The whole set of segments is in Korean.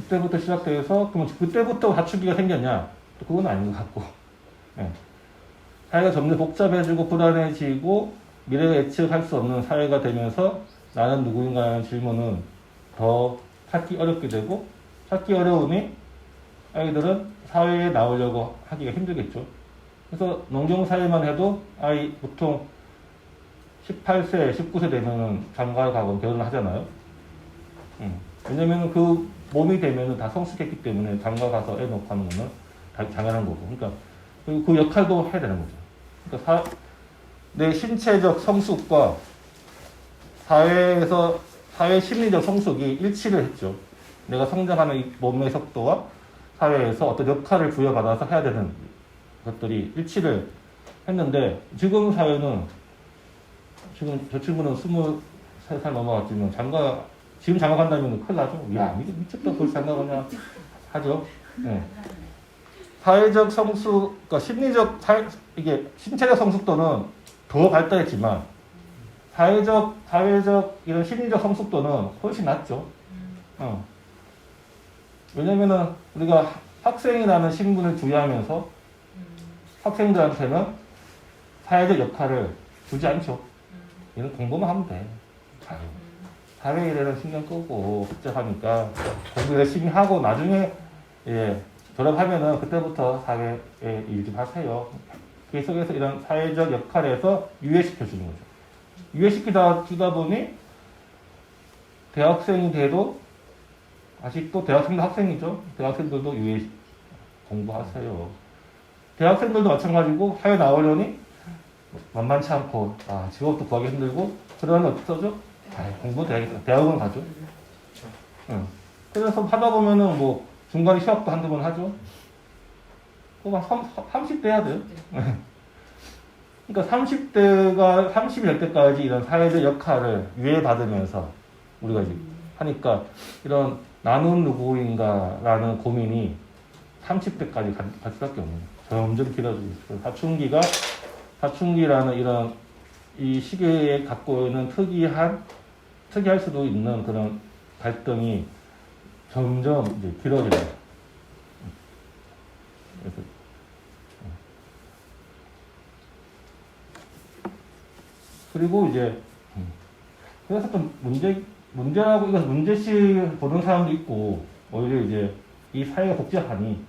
그때부터 시작돼서 그럼 그때부터 사춘기가 생겼냐? 또 그건 아닌 것 같고. 예. 사회가 점점 복잡해지고 불안해지고 미래가 예측할 수 없는 사회가 되면서 나는 누구인가 하는 질문은 더 찾기 어렵게 되고 찾기 어려우니 아이들은 사회에 나오려고 하기가 힘들겠죠. 그래서 농경사회만 해도 아이 보통 18세, 19세 되면은 장가를 가고 결혼을 하잖아요. 왜냐면 그 몸이 되면은 다 성숙했기 때문에 장가 가서 애 놓고 하는 거는 당연한 거고. 그러니까 그 역할도 해야 되는 거죠. 그러니까 내 신체적 성숙과 사회 심리적 성숙이 일치를 했죠. 내가 성장하는 이 몸의 속도와 사회에서 어떤 역할을 부여받아서 해야 되는 것들이 일치를 했는데 지금 사회는 지금 저 친구는 23살 넘어갔지만 지금 장가 간다면 큰일 나죠. 야, 미쳤다. 그걸 장가 가냐 하죠. 네. 사회적 성숙, 그러니까 이게 신체적 성숙도는 더 발달했지만 사회적 이런 심리적 성숙도는 훨씬 낮죠. 왜냐면은 우리가 학생이라는 신분을 부여하면서 학생들한테는 사회적 역할을 주지 않죠. 이런 공부만 하면 돼. 사회 일에는 신경 끄고 복잡하니까 공부 열심히 하고 나중에 졸업하면은 그때부터 사회에 일 좀 하세요. 계속해서 이런 사회적 역할에서 유예시켜 주는 거죠. 유예시키다 주다 보니 대학생이 돼도 아직도 대학생도 학생이죠. 대학생들도 공부하세요. 대학생들도 마찬가지고 사회 나오려니 만만치 않고 직업도 구하기 힘들고 그러면 어쩌죠? 공부도 해야겠다. 대학원 가죠. 그래서 하다 보면은 뭐 중간에 휴학도 한두 번 하죠. 그거 30대 해야 돼요. 그러니까 30이 될 때까지 이런 사회적 역할을 유예받으면서 우리가 이제 하니까 이런 나는 누구인가라는 고민이 30대까지 갈 수밖에 없는 거예요. 점점 길어지고 있어요. 사춘기라는 이런 이 시기에 갖고 있는 특이할 수도 있는 그런 갈등이 점점 이제 길어져요. 그리고 이제 그래서 좀 문제라고 이거 문제식 보는 사람도 있고 오히려 이제 이 사회가 복잡하니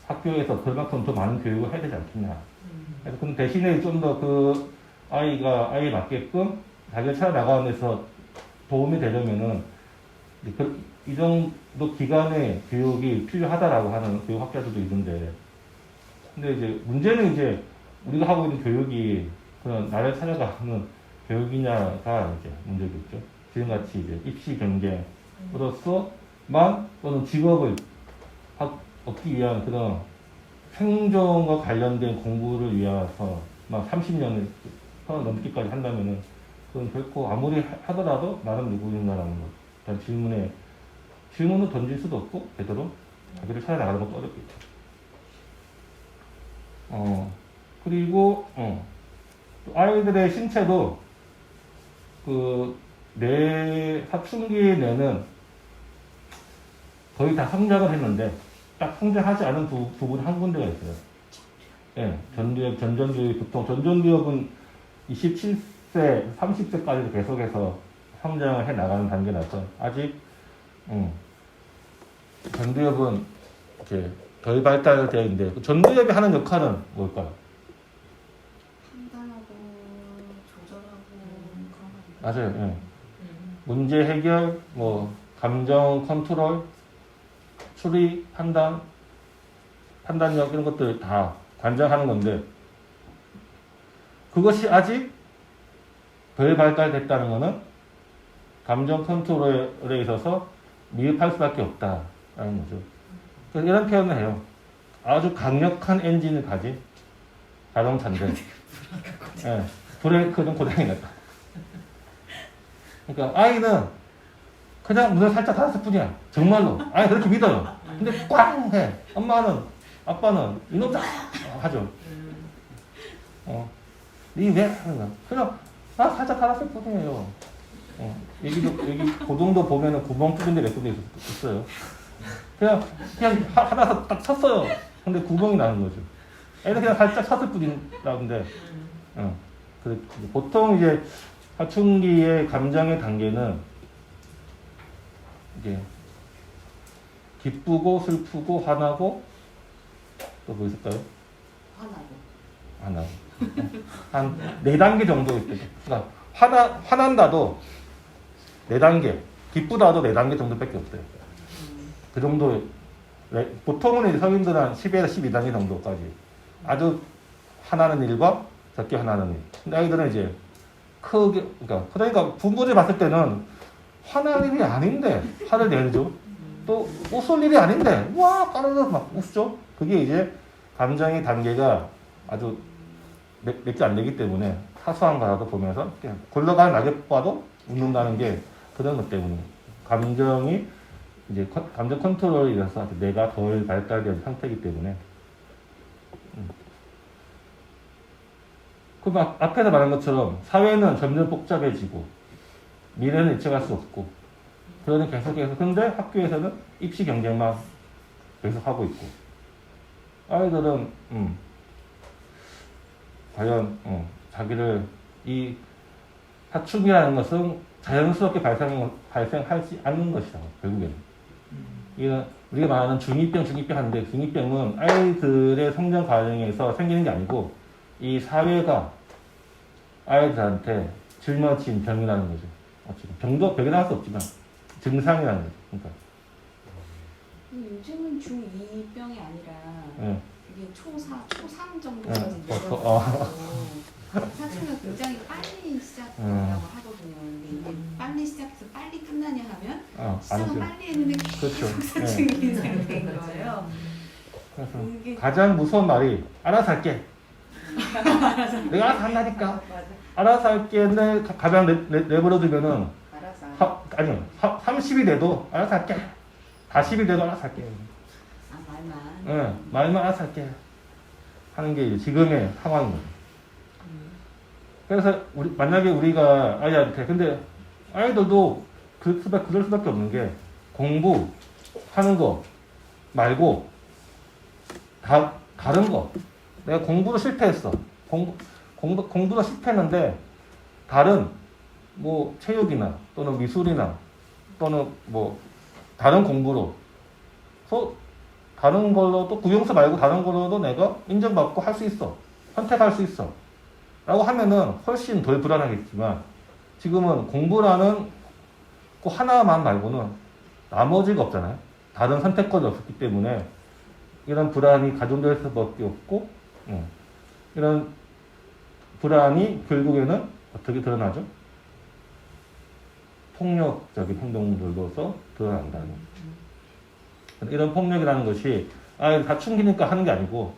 학교에서 그만큼 더 많은 교육을 해야 되지 않겠냐. 그래서 그 대신에 좀 더 그 아이에 맞게끔 자기가 찾아나가는 데서 도움이 되려면은 이 정도 기간의 교육이 필요하다라고 하는 교육학자들도 있는데, 근데 이제 문제는 이제 우리가 하고 있는 교육이 그런 나를 찾아가는 교육이냐가 이제 문제겠죠. 지금같이 이제 입시 경쟁으로서만 또는 직업을 얻기 위한 그런 생존과 관련된 공부를 위해서 막 30년을 넘기까지 한다면은 그건 결코 아무리 하더라도 나는 누구인가라는 것. 질문을 던질 수도 없고 제대로 자기를 찾아 나가는 것도 어렵겠죠. 그리고 또 아이들의 신체도 내 사춘기 내는 거의 다 성장을 했는데 딱 성장하지 않은 부분이 한 군데가 있어요. 예, 전전두엽 보통 전전두엽은 27세, 30세까지도 계속해서 성장을 해 나가는 단계라서 아직 전두엽은 이렇게 덜 발달되어 있는데 그 전두엽이 하는 역할은 뭘까요? 판단하고 조절하고 그런 거 맞아요. 예. 문제 해결, 뭐 감정 컨트롤, 추리, 판단력 이런 것들 다 관장하는 건데 그것이 아직 덜 발달됐다는 것은 감정 컨트롤에 있어서 미흡할 수밖에 없다라는 거죠. 그래서 이런 표현을 해요. 아주 강력한 엔진을 가진 자동차인데 예, 브레이크는 고장이 났다. 그러니까 아이는 그냥 문을 살짝 닫았을 뿐이야. 정말로. 아이 그렇게 믿어요. 근데 꽝 해. 아빠는 이놈 다 하죠. 니 왜 하는 거야? 그냥 나 살짝 닫았을 뿐이에요. 여기 고동도 보면은 구멍 뚫린 데 몇 군데 있어요. 그냥 하나서 딱 쳤어요. 근데 구멍이 나는 거죠. 애는 그냥 살짝 쳤을 뿐이라는데, 보통 이제 사춘기의 감정의 단계는 이게 기쁘고 슬프고 화나고 또 뭐 있을까요? 화나고. 한 4단계 정도 있거든요. 그러니까 화난다도 4단계, 기쁘다도 4단계 정도밖에 없어요. 그 정도, 보통은 이제 성인들은 한 10에서 12단계 정도까지. 아주 화나는 일과 적게 화나는 일. 근데 아이들은 이제 그러니까 부모들이 봤을 때는 화날 일이 아닌데 화를 내죠. 또 웃을 일이 아닌데 와 까르르 막 웃죠. 그게 이제 감정의 단계가 아주 몇 개 안 되기 때문에 사소한 거라도 보면서 그냥 굴러가는 낙엽봐도 웃는다는 게 그런 것 때문에 감정이 이제 감정 컨트롤에 의해서 뇌가 덜 발달된 상태이기 때문에 그 앞에서 말한 것처럼 사회는 점점 복잡해지고 미래는 예측할 수 없고 그러니 계속해서 근데 학교에서는 입시 경쟁만 계속 하고 있고 아이들은 과연 자기를 이 사춘기라는 것은 자연스럽게 발생하지 않는 것이다. 결국에는 이건 우리가 말하는 중2병 하는데 중2병은 아이들의 성장 과정에서 생기는 게 아니고 이 사회가 아이들한테 짊어진 병이라는 거죠. 병도 병이라 할 수 없지만 증상이라는 거죠. 그러니까. 요즘은 중2병이 아니라 이게 초3 정도까지 사춘기가 굉장히 빨리 시작한다고 하거든요. 근데 이게 빨리 시작해서 빨리 끝나냐 하면 시작은 빨리 했는데 계속 사춘기인 상태인 거예요. 그래서 가장 무서운 말이 알아서 할게. 내가 알아서 한다니까. 알아서 할게는 가장 내버려두면은 아니요 30이 돼도 알아서 할게. 40이 돼도 알아서 할게. 말만 알아서 할게 하는 게 지금의 상황인 거예요. 그래서 만약에 우리가 아이한테 근데 아이들도 그럴 수밖에 없는 게 공부하는 거 말고 다른 거 내가 공부도 실패했어. 공부도 실패했는데 다른 뭐 체육이나 또는 미술이나 또는 뭐 다른 공부로 다른 걸로 또 국영수 말고 다른 걸로도 내가 인정받고 할 수 있어. 선택할 수 있어. 라고 하면은 훨씬 덜 불안하겠지만 지금은 공부라는 그 하나만 말고는 나머지가 없잖아요. 다른 선택권이 없기 때문에 이런 불안이 가중될 수밖에 없고 이런 불안이 결국에는 어떻게 드러나죠? 폭력적인 행동들로서 드러난다는 거죠. 이런 폭력이라는 것이 사춘기니까 하는 게 아니고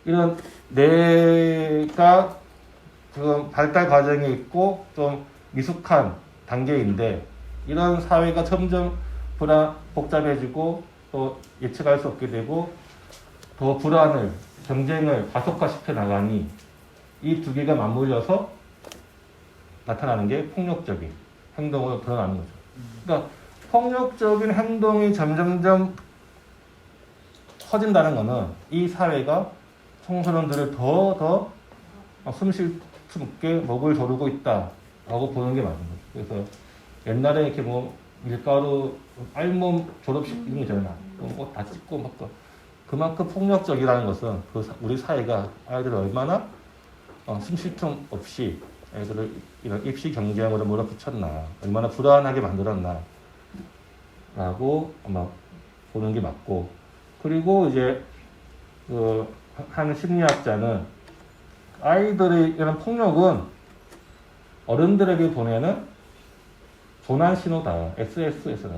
이런 내가 지금 발달 과정에 있고 좀 미숙한 단계인데 이런 사회가 점점 복잡해지고 또 예측할 수 없게 되고 더 불안을 경쟁을 가속화시켜 나가니 이 두 개가 맞물려서 나타나는 게 폭력적인 행동으로 드러나는 거죠. 그러니까 폭력적인 행동이 점점점 커진다는 것은 이 사회가 청소년들을 더 숨쉴 수 없게 먹을 조르고 있다라고 보는 게 맞는 거죠. 그래서 옛날에 이렇게 뭐 밀가루 알몸 졸업식 이런 거 있잖아요. 뭐 다 찍고 막 그만큼 폭력적이라는 것은 우리 사회가 아이들을 얼마나 숨쉴 틈 없이 애들을 이런 입시 경쟁으로 몰아붙였나, 얼마나 불안하게 만들었나 라고 아마 보는 게 맞고, 그리고 이제 한 심리학자는 아이들의 이런 폭력은 어른들에게 보내는 조난 신호다. SSS다.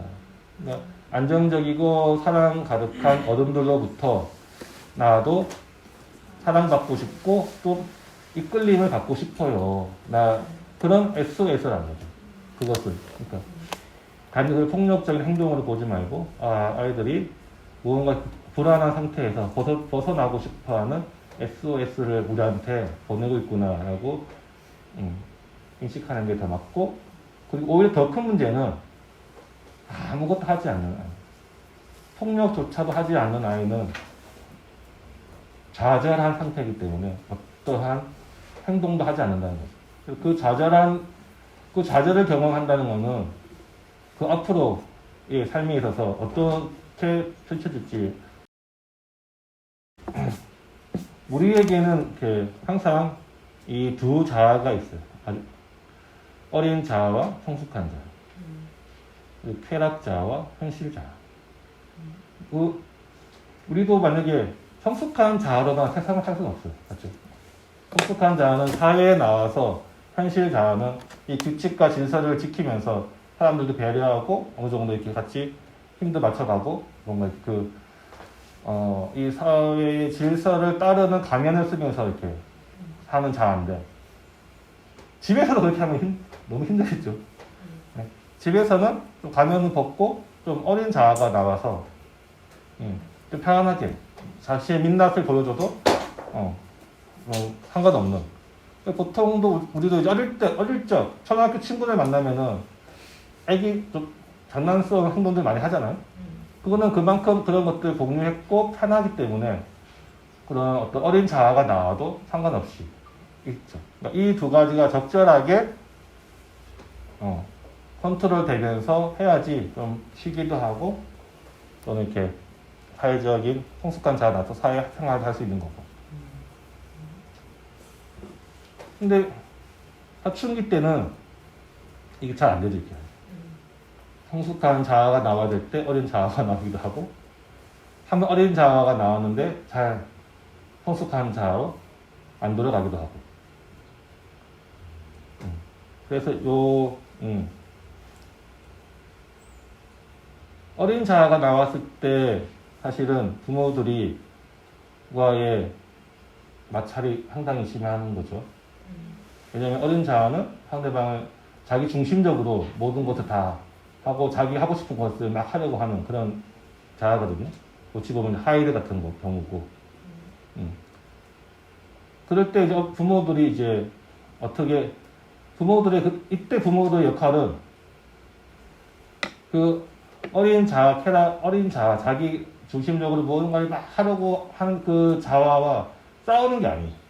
그러니까 안정적이고 사랑 가득한 어른들로부터 나도 사랑받고 싶고 또 이끌림을 받고 싶어요. 그런 SOS라는 거죠. 그것을. 그러니까 단지 그 폭력적인 행동으로 보지 말고 아이들이 무언가 불안한 상태에서 벗어나고 싶어하는 SOS를 우리한테 보내고 있구나라고 인식하는 게 더 맞고, 그리고 오히려 더 큰 문제는 아무것도 하지 않는 폭력조차도 하지 않는 아이는 좌절한 상태이기 때문에 어떠한 행동도 하지 않는다는 거죠. 그 좌절을 경험한다는 것은 그 앞으로의 삶에 있어서 어떻게 펼쳐질지 우리에게는 이렇게 항상 이 두 자아가 있어요. 어린 자아와 성숙한 자아. 그리고 쾌락 자아와 현실 자아. 우리도 만약에 성숙한 자아로만 세상을 살 수는 없어요. 맞죠? 성숙한 자아는 사회에 나와서 현실 자아는 이 규칙과 질서를 지키면서 사람들도 배려하고 어느 정도 이렇게 같이 힘도 맞춰가고 뭔가 이 사회의 질서를 따르는 가면을 쓰면서 이렇게 사는 자아인데 집에서도 그렇게 하면 너무 힘들겠죠. 네. 집에서는 좀 가면을 벗고 좀 어린 자아가 나와서 좀 편안하게 자신의 민낯을 보여줘도 상관없는. 보통도 우리도 이제 어릴 적 초등학교 친구들 만나면은 애기 좀 장난스러운 행동들 많이 하잖아요. 그거는 그만큼 그런 것들 공유했고 편하기 때문에 그런 어떤 어린 자아가 나와도 상관없이 있죠. 그러니까 이 두 가지가 적절하게 컨트롤 되면서 해야지 좀 쉬기도 하고 또는 이렇게 사회적인 성숙한 자아 나서 사회생활을 할 수 있는 거고. 근데 사춘기 때는 이게 잘 안 되죠. 이렇게. 성숙한 자아가 나와야 될 때 어린 자아가 나오기도 하고 한번 어린 자아가 나왔는데 잘 성숙한 자아로 안 돌아가기도 하고. 그래서 어린 자아가 나왔을 때 사실은 부모들이 과의 마찰이 상당히 심한 거죠. 왜냐하면 어린 자아는 상대방을 자기 중심적으로 모든 것을 다 하고 자기 하고 싶은 것을 막 하려고 하는 그런 자아거든요. 어찌 보면 하이드 같은 경우고. 그럴 때 이제 부모들이 이제 어떻게 이때 부모들의 역할은 그 어린 자아, 자기 중심적으로 모든 걸 막 하려고 하는 그 자아와 싸우는 게 아니에요.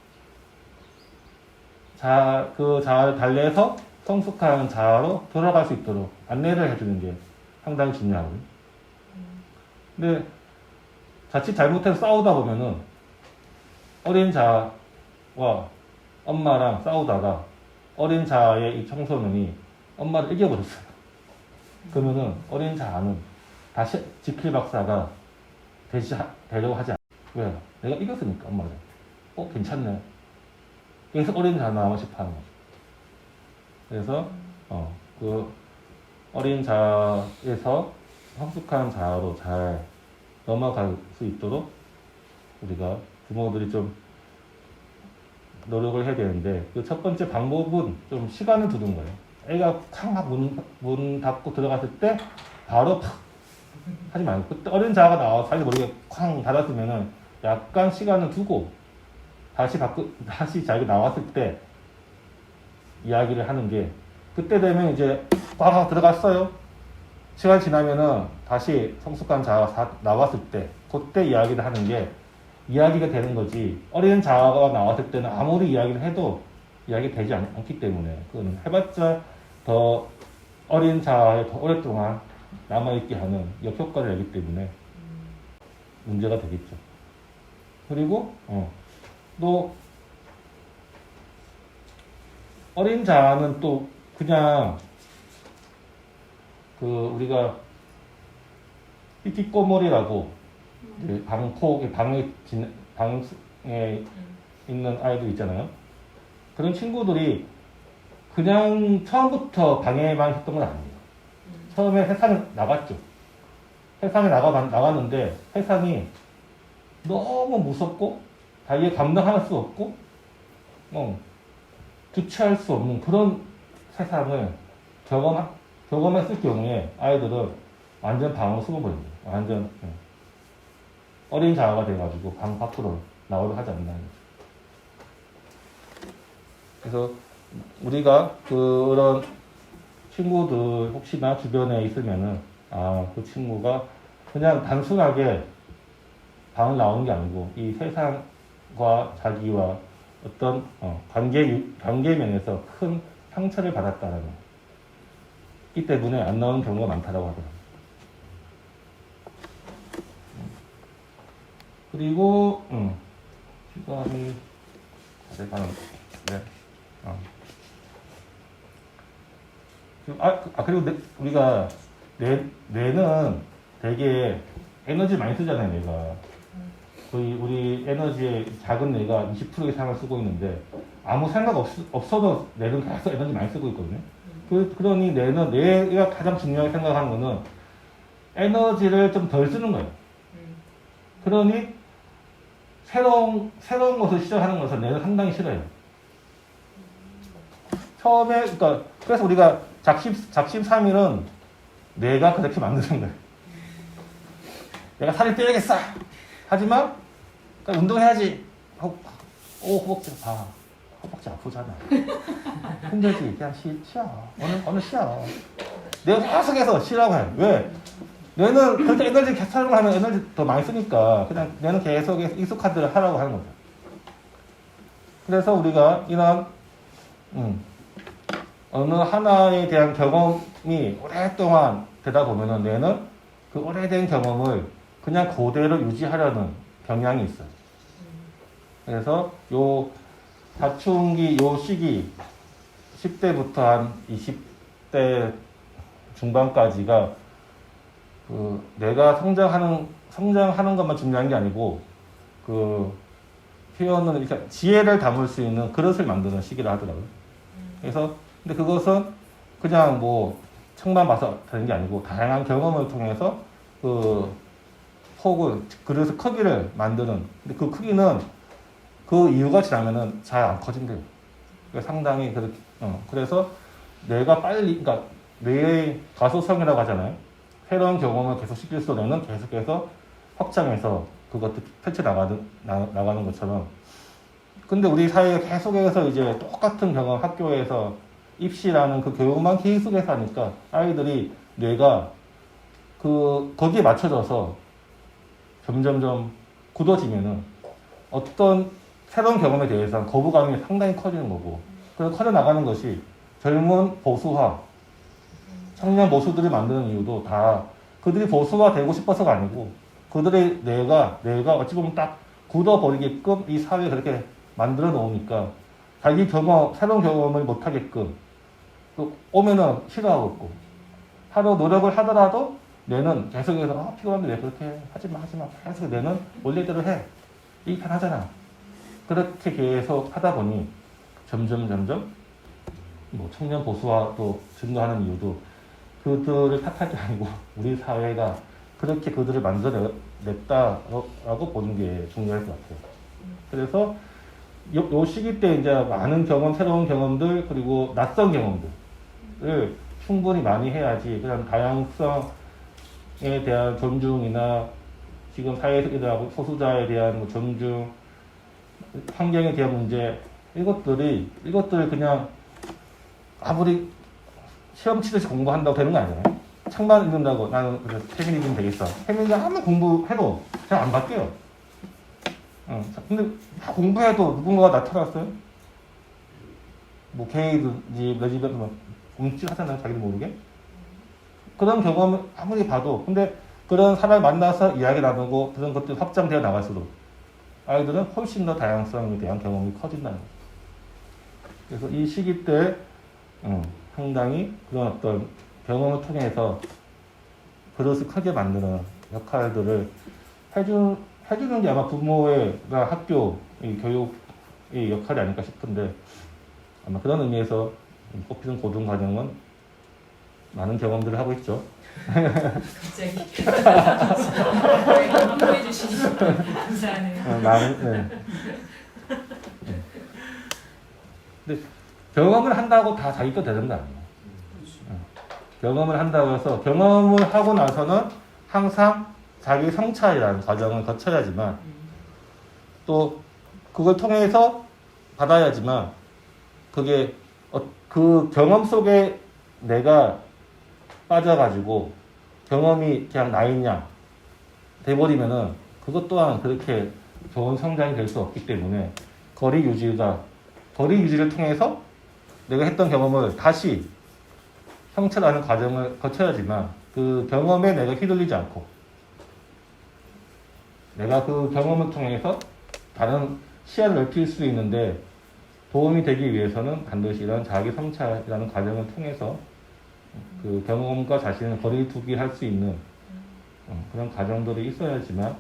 그 자아를 달래서 성숙한 자아로 돌아갈 수 있도록 안내를 해주는 게 상당히 중요하거든요. 근데 자칫 잘못해서 싸우다 보면은 어린 자아와 엄마랑 싸우다가 어린 자아의 이 청소년이 엄마를 이겨버렸어요. 그러면은 어린 자아는 다시 지킬 박사가 되려고 하지 않아요. 왜? 내가 이겼으니까 엄마를. 괜찮네. 그래서 어린 자아 나오고 싶어 하는 거죠. 그래서 그 어린 자아에서 성숙한 자아로 잘 넘어갈 수 있도록 우리가 부모들이 좀 노력을 해야 되는데 그 첫 번째 방법은 좀 시간을 두는 거예요. 애가 쾅 문 닫고 들어갔을 때 바로 팍 하지 말고 그때 어린 자아가 나와서 자기 모르게 쾅 닫았으면은 약간 시간을 두고 다시 자기가 나왔을 때 이야기를 하는 게 그때 되면 이제 꽉 들어갔어요. 시간 지나면은 다시 성숙한 자아가 나왔을 때 그때 이야기를 하는 게 이야기가 되는 거지. 어린 자아가 나왔을 때는 아무리 이야기를 해도 이야기 되지 않기 때문에 그거는 해봤자 더 어린 자아에 더 오랫동안 남아있게 하는 역효과를 내기 때문에 문제가 되겠죠. 그리고 또 어린 자아는 또 그냥 우리가 히키꼬모리라고 방에 있는 아이들 있잖아요. 그런 친구들이 그냥 처음부터 방해만 했던 건 아니에요. 처음에 세상에 나갔죠. 세상에 나갔는데 세상이 너무 무섭고 자기가 감당할 수 없고 주체할 수 없는 그런 세상을 경험했을 경우에 아이들은 완전 방으로 숨어버립니다. 완전 어린 자아가 돼가지고 방 밖으로 나오려 하지 않는다는 거죠. 그래서 우리가 그런 친구들 혹시나 주변에 있으면은 그 친구가 그냥 단순하게 방을 나오는 게 아니고 이 세상과 자기와 어떤 관계 면에서 큰 상처를 받았다라는 이 때문에 안 나오는 경우가 많다라고 하더라고요. 그리고 시간이 다 돼가는데 그리고 우리가 뇌는 되게 에너지 많이 쓰잖아요, 뇌가. 거의 우리 에너지의 작은 뇌가 20% 이상을 쓰고 있는데, 아무 생각 없어도 뇌는 계속 에너지 많이 쓰고 있거든요. 그러니 뇌가 가장 중요하게 생각하는 거는 에너지를 좀 덜 쓰는 거예요. 그러니 새로운 것을 시작하는 것을 뇌는 상당히 싫어요. 처음에, 그래서 우리가 작심삼일은 뇌가 그렇게 만드는 거예요. 내가 살을 빼야겠어! 하지만, 운동해야지! 허벅지 봐. 허벅지 아프잖아. 힘들지? 그냥 쉬어. 오늘 쉬어. 내가 계속해서 쉬라고 해요. 왜? 뇌는 그렇게 에너지 계속 사용을 하면 에너지 더 많이 쓰니까, 그냥 뇌는 계속 익숙한 대로 하라고 하는 거죠. 그래서 우리가 이런, 어느 하나에 대한 경험이 오랫동안 되다 보면은 뇌는 그 오래된 경험을 그냥 그대로 유지하려는 경향이 있어요. 그래서 요 사춘기 요 시기 10대부터 한 20대 중반까지가 그 내가 성장하는 것만 중요한 게 아니고 그 표현은 그러니까 지혜를 담을 수 있는 그릇을 만드는 시기라 하더라고요. 그래서 근데 그것은 그냥 뭐 책만 봐서 되는 게 아니고 다양한 경험을 통해서 그 폭을 그릇의 크기를 만드는. 근데 그 크기는 그 이유가 지나면은 잘 안 커진대요. 그러니까 상당히 그렇게 그래서 뇌가 빨리 그러니까 뇌의 가소성이라고 하잖아요. 새로운 경험을 계속 시킬 수 있는 계속해서 확장해서 그것도 펼쳐 나가는 것처럼. 근데 우리 사회가 계속해서 이제 똑같은 경험 학교에서 입시라는 그 교육만 계속해서 하니까 아이들이 뇌가 거기에 맞춰져서 점점점 굳어지면은 어떤 새로운 경험에 대해서 거부감이 상당히 커지는 거고, 그래서 커져나가는 것이 젊은 보수화, 청년 보수들이 만드는 이유도 다 그들이 보수화 되고 싶어서가 아니고 그들의 뇌가 어찌 보면 딱 굳어버리게끔 이 사회에 그렇게 만들어 놓으니까 자기 새로운 경험을 못하게끔 오면은 싫어하고 있고, 하루 노력을 하더라도 뇌는 계속해서 피곤한데 왜 그렇게 하지마 계속 뇌는 원래대로 해, 이게 편하잖아. 그렇게 계속 하다 보니 점점 뭐 청년 보수화도 증가하는 이유도 그들을 탓할 게 아니고 우리 사회가 그렇게 그들을 만들어냈다라고 보는 게 중요할 것 같아요. 그래서 요 시기 때 이제 많은 새로운 경험들, 그리고 낯선 경험들을 충분히 많이 해야지 그냥 다양성에 대한 존중이나 지금 사회에서 소수자에 대한 뭐 존중, 환경에 대한 문제, 이것들을 그냥 아무리 시험 치듯이 공부한다고 되는 거 아니잖아요. 책만 읽는다고 나는 그래서 페미니즘 되겠어. 페미니즘 아무리 공부해도 잘 안 바뀌어요. 근데 다 공부해도 누군가가 나타났어요. 뭐 게이든지 레즈비언 뭐 움찔하잖아요. 자기도 모르게. 그런 경험을 아무리 봐도, 근데 그런 사람을 만나서 이야기 나누고 그런 것들이 확장되어 나갈수록 아이들은 훨씬 더 다양성에 대한 경험이 커진다는 거죠. 그래서 이 시기 때 상당히 그런 어떤 경험을 통해서 그릇을 크게 만드는 역할들을 해주는 게 아마 부모가 학교, 교육의 역할이 아닐까 싶은데, 아마 그런 의미에서 꽃피는 고등과정은 많은 경험들을 하고 있죠. 갑자기 공부해 주시니 감사하네요. 네. 근데 경험을 한다고 다 자기 거 되는 거 아니에요. 경험을 한다고 해서 경험을 하고 나서는 항상 자기 성찰이라는 과정을 거쳐야지만, 또 그걸 통해서 받아야지만, 그게 그 경험 속에 내가 빠져가지고 경험이 그냥 나있냐, 돼버리면은 그것 또한 그렇게 좋은 성장이 될 수 없기 때문에 거리 유지를 통해서 내가 했던 경험을 다시 성찰하는 과정을 거쳐야지만 그 경험에 내가 휘둘리지 않고 내가 그 경험을 통해서 다른 시야를 넓힐 수 있는데 도움이 되기 위해서는 반드시 이런 자기 성찰이라는 과정을 통해서 그 경험과 자신을 거리 두기 할 수 있는 그런 과정들이 있어야지만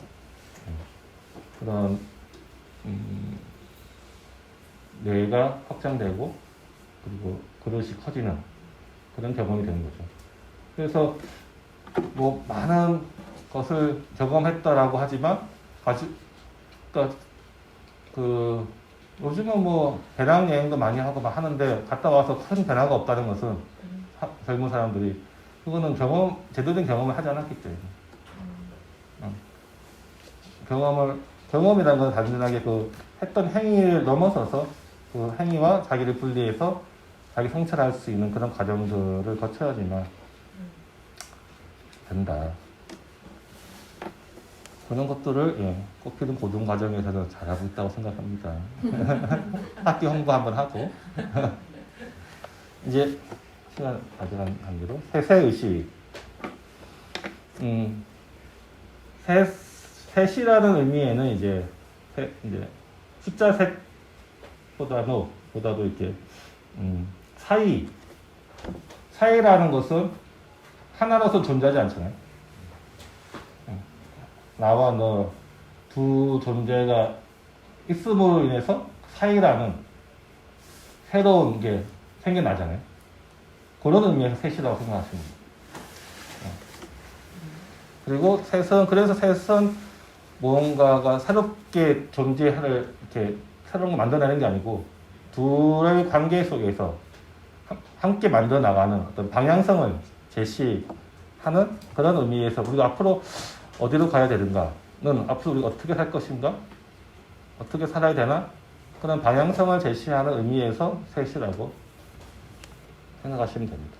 그런 뇌가 확장되고 그리고 그릇이 커지는 그런 경험이 되는 거죠. 그래서 뭐 많은 것을 경험했다라고 하지만 그러니까 그 요즘은 뭐 배낭여행도 많이 하고 막 하는데 갔다 와서 큰 변화가 없다는 것은 젊은 사람들이 그거는 제대로 된 경험을 하지 않았기 때문에 경험이라는 건 단순하게 그 했던 행위를 넘어서서 그 행위와 자기를 분리해서 자기 성찰할 수 있는 그런 과정들을 거쳐야지만 된다. 그런 것들을 꽃피는 고등 과정에서는 잘하고 있다고 생각합니다. 학교 홍보 한번 하고 이제 시간 가져간 관계로 세세의식. 셋이라는 의미에는 이제 숫자 셋보다도 이렇게 사이라는 것은 하나로서 존재하지 않잖아요. 나와 너 두 존재가 있음으로 인해서 사이라는 새로운 게 생겨나잖아요. 그런 의미에서 셋이라고 생각하시면 돼요. 그리고 그래서 셋은 무언가가 새롭게 존재를 이렇게 새로운 걸 만들어내는 게 아니고 둘의 관계 속에서 함께 만들어 나가는 어떤 방향성을 제시하는 그런 의미에서 우리가 앞으로 어디로 가야 되는가는 앞으로 우리가 어떻게 살 것인가? 어떻게 살아야 되나? 그런 방향성을 제시하는 의미에서 셋이라고 생각하시면 됩니다.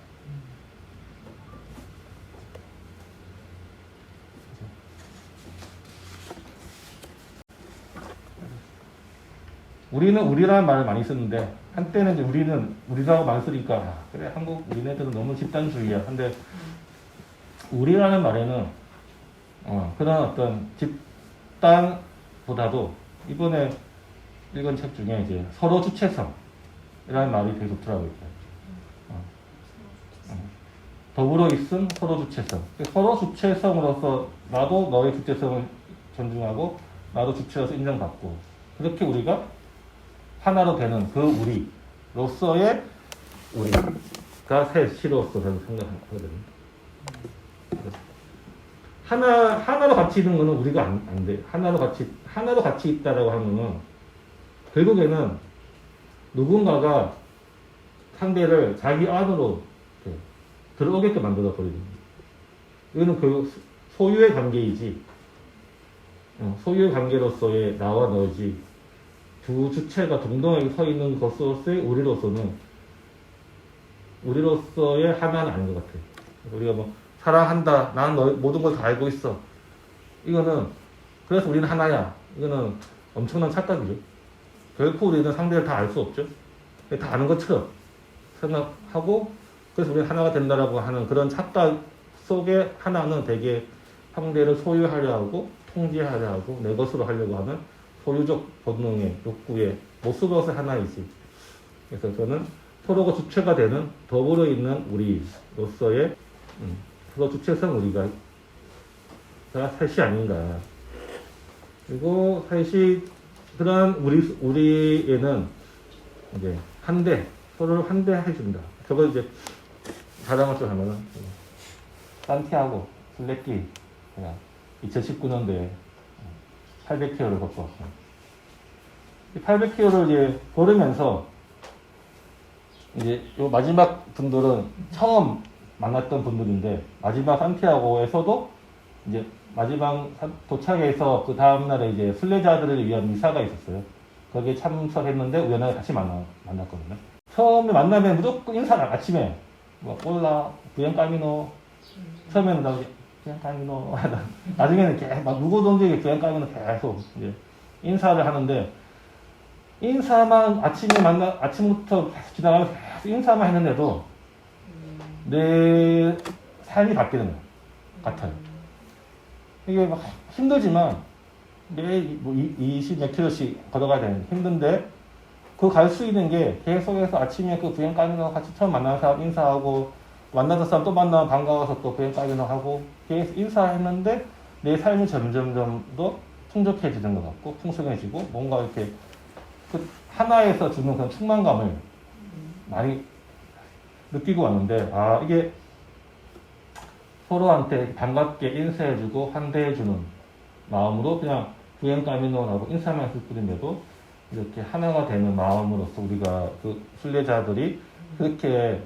우리는 우리라는 말을 많이 쓰는데 한때는 이제 우리라고 많이 쓰니까 그래 한국 우리네들은 너무 집단주의야. 근데 우리라는 말에는 그런 어떤 집단보다도 이번에 읽은 책 중에 이제 서로 주체성이라는 말이 되게 좋더라고요. 더불어 있음 서로 주체성. 서로 주체성으로서 나도 너의 주체성을 존중하고 나도 주체로서 인정받고 그렇게 우리가 하나로 되는 그 우리로서의 우리가 셋이로서 저는 생각하거든요. 하나로 같이 있는 거는 우리가 안 돼. 하나로 같이 있다라고 하면은 결국에는 누군가가 상대를 자기 안으로 들어오게끔 만들어 버리는 거예요. 이거는 결국 소유의 관계이지, 소유의 관계로서의 나와 너지, 두 주체가 동등하게 서 있는 것으로서의 우리로서의 하나는 아닌 것 같아요. 우리가 뭐 사랑한다, 나는 너 모든 걸 다 알고 있어. 이거는 그래서 우리는 하나야. 이거는 엄청난 착각이죠. 결코 우리는 상대를 다 알 수 없죠. 다 아는 것처럼 생각하고 그래서 우리는 하나가 된다라고 하는 그런 착각 속에 하나는 되게 상대를 소유하려 하고 통제하려 하고 내 것으로 하려고 하는 소유적 본능의 욕구의 모습으로서 하나이지. 그래서 저는 서로가 주체가 되는 더불어 있는 우리로서의 서로 주체성 우리가 셋이 아닌가. 그리고 셋이 그런 우리에는 이제 서로를 환대해준다. 저거 이제 자랑을 좀 하면은 산티아고 순례길 2019년도에 800km를 걷고 왔어요. 800km를 이제 걸으면서 이제 요 마지막 분들은 처음 만났던 분들인데 마지막 산티아고에서도 이제 마지막 도착해서 그 다음날에 이제 순례자들을 위한 미사가 있었어요. 거기에 참석했는데 우연하게 다시 만났거든요. 처음에 만나면 무조건 인사를 아침에 올라 부엔 까미노 처음에는 부양감이노. 나중에는 계속 막 누구든지 부양감이노 계속 이제 인사를 하는데 인사만 아침부터 계속 지나가면서 계속 인사만 했는데도 내 삶이 바뀌는 것 같아요. 이게 막 힘들지만 매일 뭐 20몇 킬로씩 걸어가야 되는데 힘든데 그 갈 수 있는 게 계속해서 아침에 그 부양감이노 같이 처음 만나는 사람 인사하고 만나던 사람 또 만나면 반가워서 또 부양감이노 하고 계속 인사했는데 내 삶이 점점점 더 풍족해지는 것 같고 풍성해지고 뭔가 이렇게 그 하나에서 주는 그런 충만감을 많이 느끼고 왔는데 아 이게 서로한테 반갑게 인사해주고 환대해주는 마음으로 그냥 부양감이노라고 인사만 했을 뿐인데도 이렇게 하나가 되는 마음으로서 우리가 그 순례자들이 그렇게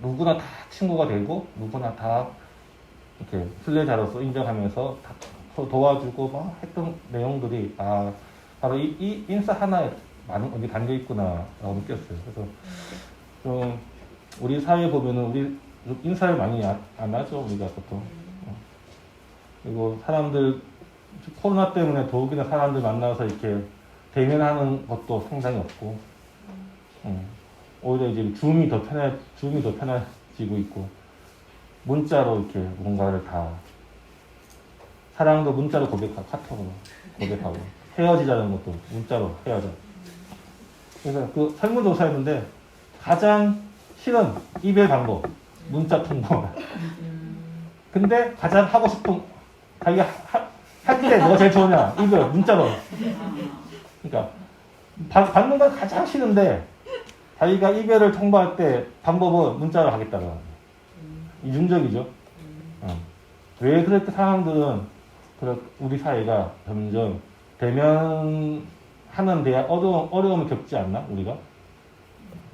누구나 다 친구가 되고 누구나 다 이렇게 순례자로서 인정하면서 다 서로 도와주고 막 했던 내용들이 아 바로 이 인사 하나에 많은 어디 담겨 있구나라고 느꼈어요. 그래서 좀 우리 사회 보면은 우리 인사를 많이 안 하죠 우리가 보통. 그리고 사람들 코로나 때문에 더욱이나 사람들 만나서 이렇게 대면하는 것도 상당히 없고, 오히려 이제 줌이 더 편해지고 있고, 문자로 이렇게 뭔가를 다, 사랑도 문자로 고백하고, 카톡으로 고백하고, 헤어지자는 것도 문자로 헤어져. 그래서 그 설문조사였는데, 가장 싫은 이별 방법, 문자 통보. 근데 가장 하고 싶은, 자기가 할 때 뭐가 제일 좋으냐? 이별, 문자로. 그러니까 받는 건 가장 싫은데 자기가 이별을 통보할 때 방법은 문자로 하겠다고 합니다. 이중적이죠. 왜 그렇게 사람들은 우리 사회가 점점 대면하는 데 어려움을 겪지 않나 우리가?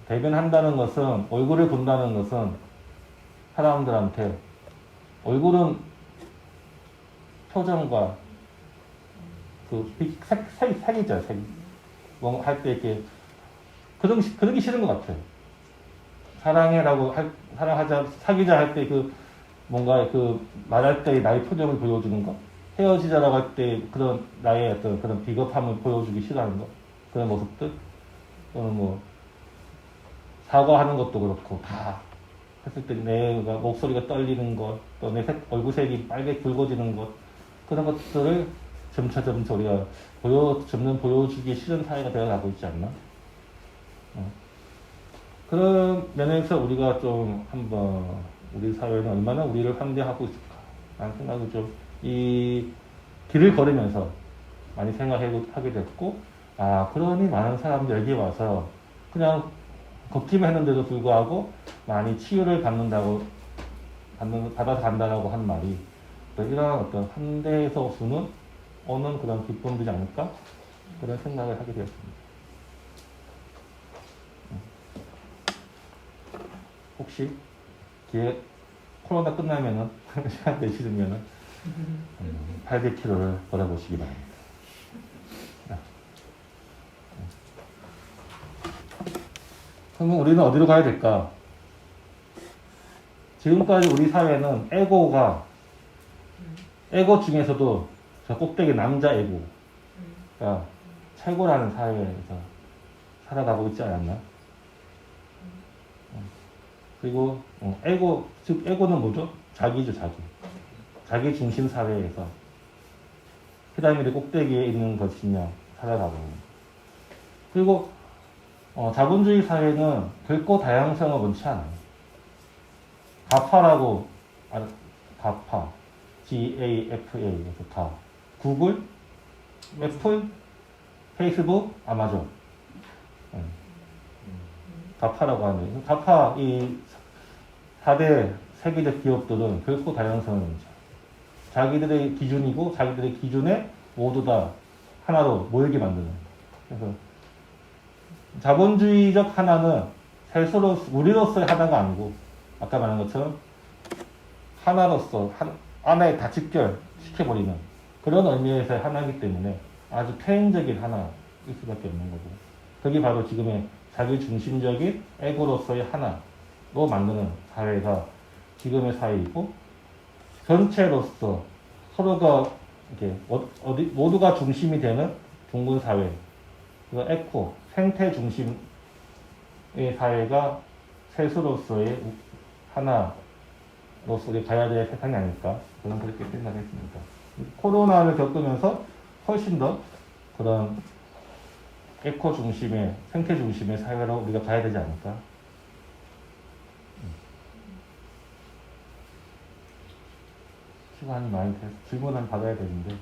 대면한다는 것은 얼굴을 본다는 것은 사람들한테 얼굴은 표정과 그 색이 있잖아요, 색이. 뭐 할 때 이렇게 그러기 싫은 것 같아요. 사랑해라고 사랑하자, 사귀자 할 때 그 뭔가 그 말할 때 나의 표정을 보여주는 거, 헤어지자라고 할 때 그런 나의 어떤 그런 비겁함을 보여주기 싫어하는 거, 그런 모습들, 또는 뭐 사과하는 것도 그렇고 다 했을 때 내가 목소리가 떨리는 것, 또 내 얼굴색이 빨개 붉어지는 것, 그런 것들을 점차 우리가 점점 보여주기 싫은 사회가 되어가고 있지 않나? 그런 면에서 우리가 좀 한번 우리 사회는 얼마나 우리를 환대하고 있을까? 라는 생각을 좀 이 길을 걸으면서 많이 생각하게 됐고, 아, 그러니 많은 사람들이 여기 와서 그냥 걷기만 했는데도 불구하고 많이 치유를 받아서 간다라고 한 말이 또 이러한 어떤 환대에서 주는 오는 그런 기쁨이지 않을까? 그런 생각을 하게 되었습니다. 혹시 코로나 끝나면은 시간 되시면은 800km를 걸어보시기 바랍니다. 그러면 우리는 어디로 가야 될까? 지금까지 우리 사회는 에고 중에서도 저 꼭대기 남자 에고가 최고라는 사회에서 살아가고 있지 않았나? 그리고 즉 에고는 뭐죠? 자기죠, 자기 중심 사회에서 피라미드 꼭대기에 있는 것이며 살아가고 있는. 그리고 자본주의 사회는 결코 다양성을 원치 않아요. 가파라고 가파, GAFA에서 구글, 애플, 페이스북, 아마존. 가파라고 하는데, 가파 이 4대 세계적 기업들은 결코 다양성을 원치 않아요. 자기들의 기준이고 자기들의 기준에 모두 다 하나로 모이게 만드는. 그래서 자본주의적 하나는 우리로서의 하나가 아니고 아까 말한 것처럼 하나로서 하나에 다 직결시켜버리는 그런 의미에서의 하나이기 때문에 아주 표현적인 하나일 수밖에 없는 거고, 그게 바로 지금의 자기중심적인 에고로서의 하나로 만드는 사회가 지금의 사회이고, 전체로서 서로가 이렇게 어디 모두가 중심이 되는 둥근 사회, 그 에코 생태 중심의 사회가 세수로서의 하나로서 우리 가야 될 세상이 아닐까 저는 그렇게 생각했습니다. 코로나를 겪으면서 훨씬 더 그런 에코 중심의 생태 중심의 사회로 우리가 가야 되지 않을까. 시간이 많이 돼서 질문 한 받아야 되는데.